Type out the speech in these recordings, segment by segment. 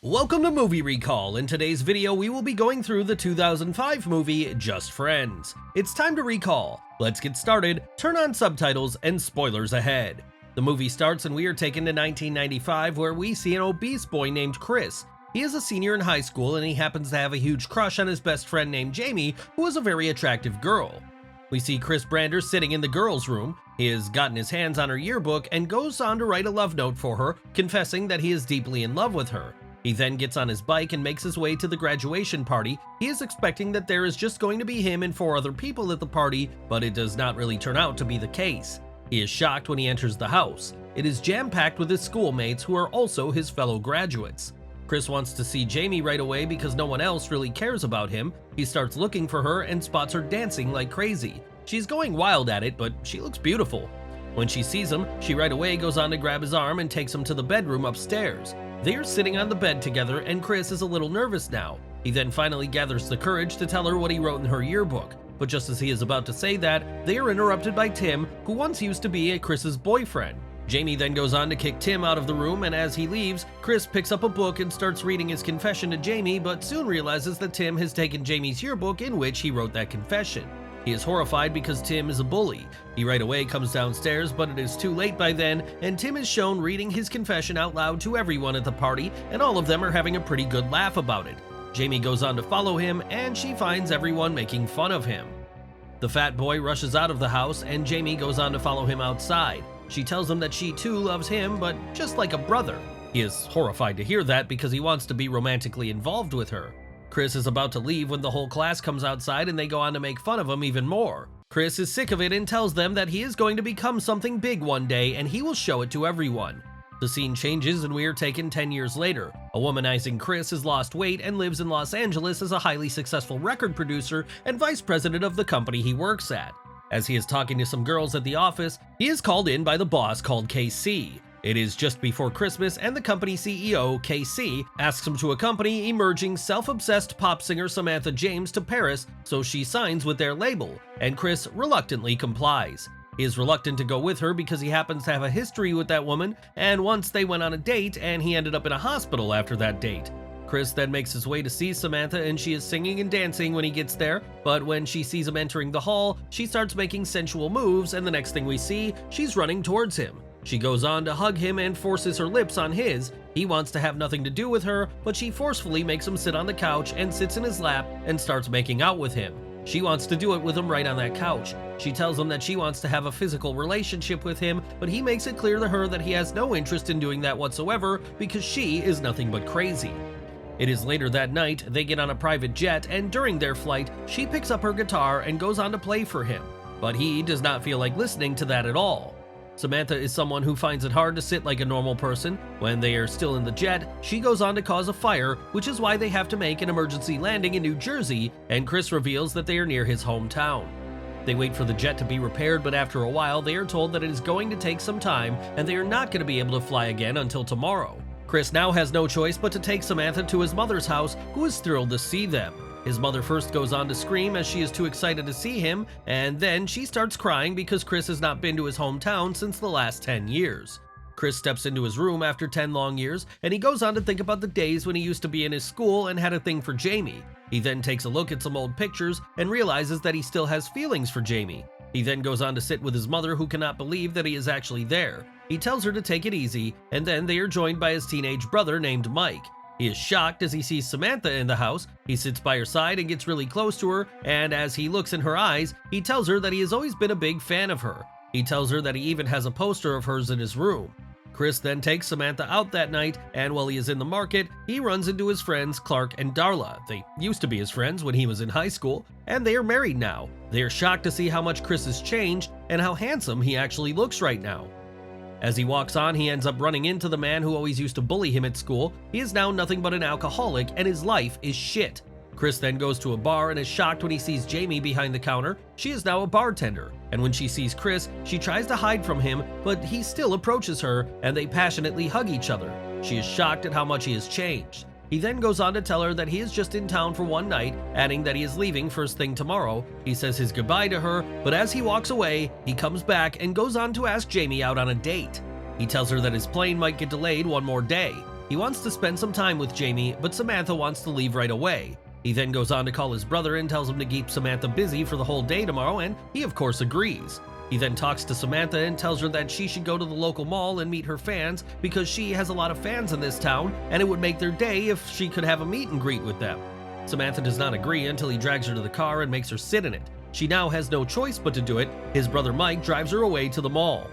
Welcome to Movie Recall. In today's video, we will be going through the 2005 movie Just Friends. It's time to recall. Let's get started, turn on subtitles, and spoilers ahead. The movie starts and we are taken to 1995 where we see an obese boy named Chris. He is a senior in high school and he happens to have a huge crush on his best friend named Jamie, who is a very attractive girl. We see Chris Brander sitting in the girls' room. He has gotten his hands on her yearbook and goes on to write a love note for her, confessing that he is deeply in love with her. He then gets on his bike and makes his way to the graduation party. He is expecting that there is just going to be him and 4 other people at the party, but it does not really turn out to be the case. He is shocked when he enters the house. It is jam-packed with his schoolmates who are also his fellow graduates. Chris wants to see Jamie right away because no one else really cares about him. He starts looking for her and spots her dancing like crazy. She's going wild at it, but she looks beautiful. When she sees him, she right away goes on to grab his arm and takes him to the bedroom upstairs. They are sitting on the bed together and Chris is a little nervous now. He then finally gathers the courage to tell her what he wrote in her yearbook. But just as he is about to say that, they are interrupted by Tim, who once used to be Chris's boyfriend. Jamie then goes on to kick Tim out of the room, and as he leaves, Chris picks up a book and starts reading his confession to Jamie, but soon realizes that Tim has taken Jamie's yearbook in which he wrote that confession. He is horrified because Tim is a bully. He right away comes downstairs, but it is too late by then, and Tim is shown reading his confession out loud to everyone at the party, and all of them are having a pretty good laugh about it. Jamie goes on to follow him, and she finds everyone making fun of him. The fat boy rushes out of the house, and Jamie goes on to follow him outside. She tells him that she too loves him, but just like a brother. He is horrified to hear that because he wants to be romantically involved with her. Chris is about to leave when the whole class comes outside and they go on to make fun of him even more. Chris is sick of it and tells them that he is going to become something big one day and he will show it to everyone. The scene changes and we are taken 10 years later. A womanizing Chris has lost weight and lives in Los Angeles as a highly successful record producer and vice president of the company he works at. As he is talking to some girls at the office, he is called in by the boss called KC. It is just before Christmas and the company CEO, KC, asks him to accompany emerging self-obsessed pop singer Samantha James to Paris, so she signs with their label, and Chris reluctantly complies. He is reluctant to go with her because he happens to have a history with that woman, and once they went on a date and he ended up in a hospital after that date. Chris then makes his way to see Samantha and she is singing and dancing when he gets there, but when she sees him entering the hall, she starts making sensual moves and the next thing we see, she's running towards him. She goes on to hug him and forces her lips on his. He wants to have nothing to do with her, but she forcefully makes him sit on the couch and sits in his lap and starts making out with him. She wants to do it with him right on that couch. She tells him that she wants to have a physical relationship with him, but he makes it clear to her that he has no interest in doing that whatsoever because she is nothing but crazy. It is later that night, they get on a private jet, and during their flight, she picks up her guitar and goes on to play for him. But he does not feel like listening to that at all. Samantha is someone who finds it hard to sit like a normal person. When they are still in the jet, she goes on to cause a fire, which is why they have to make an emergency landing in New Jersey, and Chris reveals that they are near his hometown. They wait for the jet to be repaired, but after a while, they are told that it is going to take some time, and they are not going to be able to fly again until tomorrow. Chris now has no choice but to take Samantha to his mother's house, who is thrilled to see them. His mother first goes on to scream as she is too excited to see him, and then she starts crying because Chris has not been to his hometown since the last 10 years. Chris steps into his room after 10 long years, and he goes on to think about the days when he used to be in his school and had a thing for Jamie. He then takes a look at some old pictures and realizes that he still has feelings for Jamie. He then goes on to sit with his mother, who cannot believe that he is actually there. He tells her to take it easy, and then they are joined by his teenage brother named Mike. He is shocked as he sees Samantha in the house. He sits by her side and gets really close to her, and as he looks in her eyes, he tells her that he has always been a big fan of her. He tells her that he even has a poster of hers in his room. Chris then takes Samantha out that night, and while he is in the market, he runs into his friends Clark and Darla. They used to be his friends when he was in high school, and they are married now. They are shocked to see how much Chris has changed and how handsome he actually looks right now. As he walks on, he ends up running into the man who always used to bully him at school. He is now nothing but an alcoholic, and his life is shit. Chris then goes to a bar and is shocked when he sees Jamie behind the counter. She is now a bartender, and when she sees Chris, she tries to hide from him, but he still approaches her, and they passionately hug each other. She is shocked at how much he has changed. He then goes on to tell her that he is just in town for one night, adding that he is leaving first thing tomorrow. He says his goodbye to her, but as he walks away, he comes back and goes on to ask Jamie out on a date. He tells her that his plane might get delayed one more day. He wants to spend some time with Jamie, but Samantha wants to leave right away. He then goes on to call his brother and tells him to keep Samantha busy for the whole day tomorrow, and he of course agrees. He then talks to Samantha and tells her that she should go to the local mall and meet her fans because she has a lot of fans in this town and it would make their day if she could have a meet and greet with them. Samantha does not agree until he drags her to the car and makes her sit in it. She now has no choice but to do it. His brother Mike drives her away to the mall.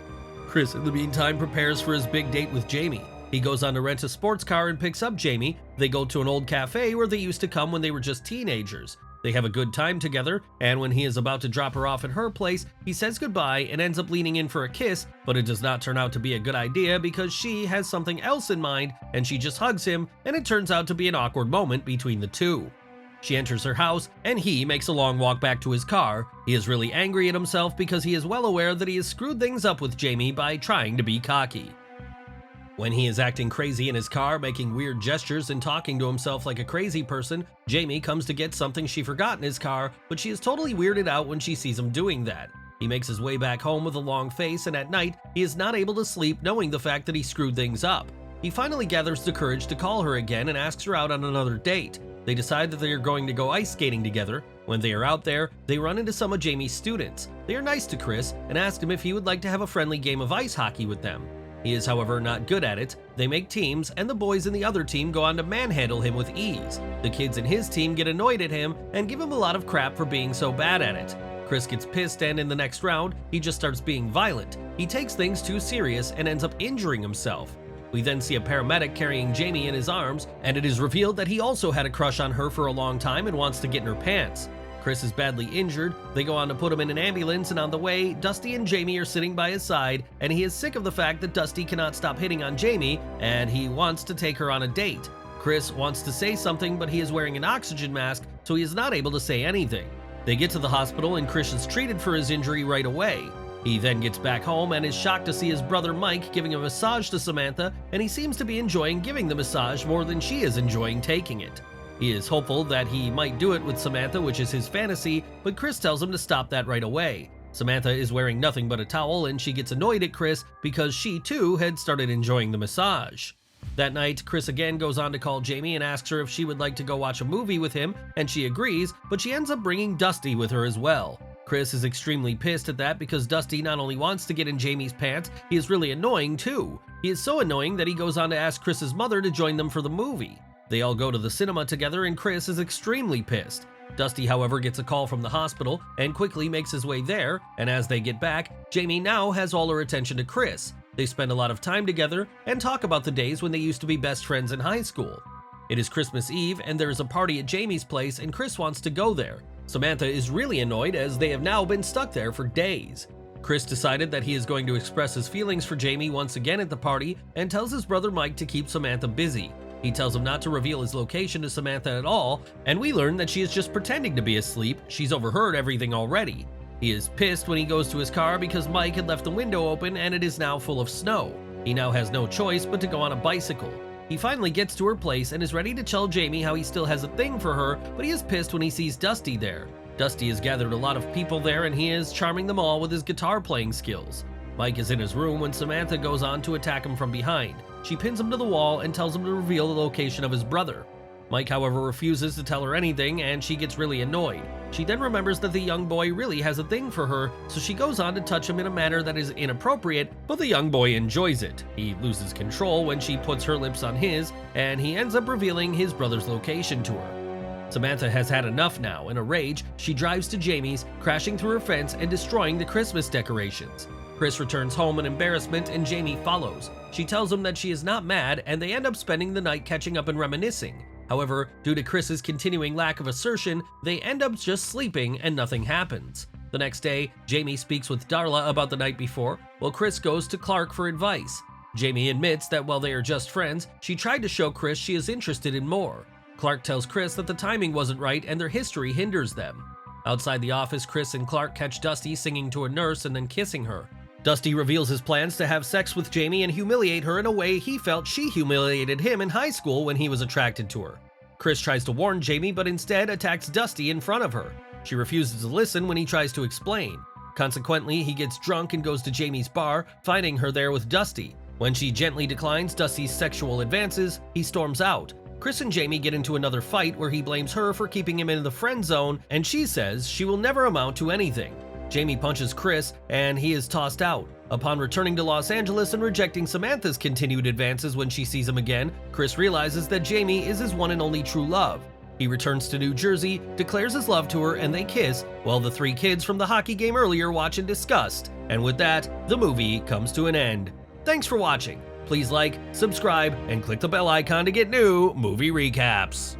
Chris, in the meantime, prepares for his big date with Jamie. He goes on to rent a sports car and picks up Jamie. They go to an old cafe where they used to come when they were just teenagers. They have a good time together, and when he is about to drop her off at her place, he says goodbye and ends up leaning in for a kiss, but it does not turn out to be a good idea because she has something else in mind and she just hugs him, and it turns out to be an awkward moment between the two. She enters her house, and he makes a long walk back to his car. He is really angry at himself because he is well aware that he has screwed things up with Jamie by trying to be cocky. When he is acting crazy in his car, making weird gestures and talking to himself like a crazy person, Jamie comes to get something she forgot in his car, but she is totally weirded out when she sees him doing that. He makes his way back home with a long face, and at night, he is not able to sleep knowing the fact that he screwed things up. He finally gathers the courage to call her again and asks her out on another date. They decide that they are going to go ice skating together. When they are out there, they run into some of Jamie's students. They are nice to Chris and ask him if he would like to have a friendly game of ice hockey with them. He is, however, not good at it. They make teams, and the boys in the other team go on to manhandle him with ease. The kids in his team get annoyed at him and give him a lot of crap for being so bad at it. Chris gets pissed, and in the next round, he just starts being violent. He takes things too serious and ends up injuring himself. We then see a paramedic carrying Jamie in his arms, and it is revealed that he also had a crush on her for a long time and wants to get in her pants. Chris is badly injured. They go on to put him in an ambulance, and on the way, Dusty and Jamie are sitting by his side, and he is sick of the fact that Dusty cannot stop hitting on Jamie, and he wants to take her on a date. Chris wants to say something, but he is wearing an oxygen mask, so he is not able to say anything. They get to the hospital, and Chris is treated for his injury right away. He then gets back home and is shocked to see his brother Mike giving a massage to Samantha, and he seems to be enjoying giving the massage more than she is enjoying taking it. He is hopeful that he might do it with Samantha, which is his fantasy, but Chris tells him to stop that right away. Samantha is wearing nothing but a towel, and she gets annoyed at Chris because she too had started enjoying the massage. That night, Chris again goes on to call Jamie and asks her if she would like to go watch a movie with him, and she agrees, but she ends up bringing Dusty with her as well. Chris is extremely pissed at that because Dusty not only wants to get in Jamie's pants, he is really annoying too. He is so annoying that he goes on to ask Chris's mother to join them for the movie. They all go to the cinema together, and Chris is extremely pissed. Dusty, however, gets a call from the hospital and quickly makes his way there, and as they get back, Jamie now has all her attention to Chris. They spend a lot of time together and talk about the days when they used to be best friends in high school. It is Christmas Eve, and there is a party at Jamie's place, and Chris wants to go there. Samantha is really annoyed as they have now been stuck there for days. Chris decided that he is going to express his feelings for Jamie once again at the party and tells his brother Mike to keep Samantha busy. He tells him not to reveal his location to Samantha at all, and we learn that she is just pretending to be asleep. She's overheard everything already. He is pissed when he goes to his car because Mike had left the window open and it is now full of snow. He now has no choice but to go on a bicycle. He finally gets to her place and is ready to tell Jamie how he still has a thing for her, but he is pissed when he sees Dusty there. Dusty has gathered a lot of people there, and he is charming them all with his guitar playing skills. Mike is in his room when Samantha goes on to attack him from behind. She pins him to the wall and tells him to reveal the location of his brother. Mike, however, refuses to tell her anything, and she gets really annoyed. She then remembers that the young boy really has a thing for her, so she goes on to touch him in a manner that is inappropriate, but the young boy enjoys it. He loses control when she puts her lips on his, and he ends up revealing his brother's location to her. Samantha has had enough now. In a rage, she drives to Jamie's, crashing through her fence and destroying the Christmas decorations. Chris returns home in embarrassment, and Jamie follows. She tells him that she is not mad, and they end up spending the night catching up and reminiscing. However, due to Chris's continuing lack of assertion, they end up just sleeping and nothing happens. The next day, Jamie speaks with Darla about the night before, while Chris goes to Clark for advice. Jamie admits that while they are just friends, she tried to show Chris she is interested in more. Clark tells Chris that the timing wasn't right and their history hinders them. Outside the office, Chris and Clark catch Dusty singing to a nurse and then kissing her. Dusty reveals his plans to have sex with Jamie and humiliate her in a way he felt she humiliated him in high school when he was attracted to her. Chris tries to warn Jamie, but instead attacks Dusty in front of her. She refuses to listen when he tries to explain. Consequently, he gets drunk and goes to Jamie's bar, finding her there with Dusty. When she gently declines Dusty's sexual advances, he storms out. Chris and Jamie get into another fight where he blames her for keeping him in the friend zone, and she says she will never amount to anything. Jamie punches Chris, and he is tossed out. Upon returning to Los Angeles and rejecting Samantha's continued advances when she sees him again, Chris realizes that Jamie is his one and only true love. He returns to New Jersey, declares his love to her, and they kiss, while the three kids from the hockey game earlier watch in disgust. And with that, the movie comes to an end. Thanks for watching. Please like, subscribe, and click the bell icon to get new movie recaps.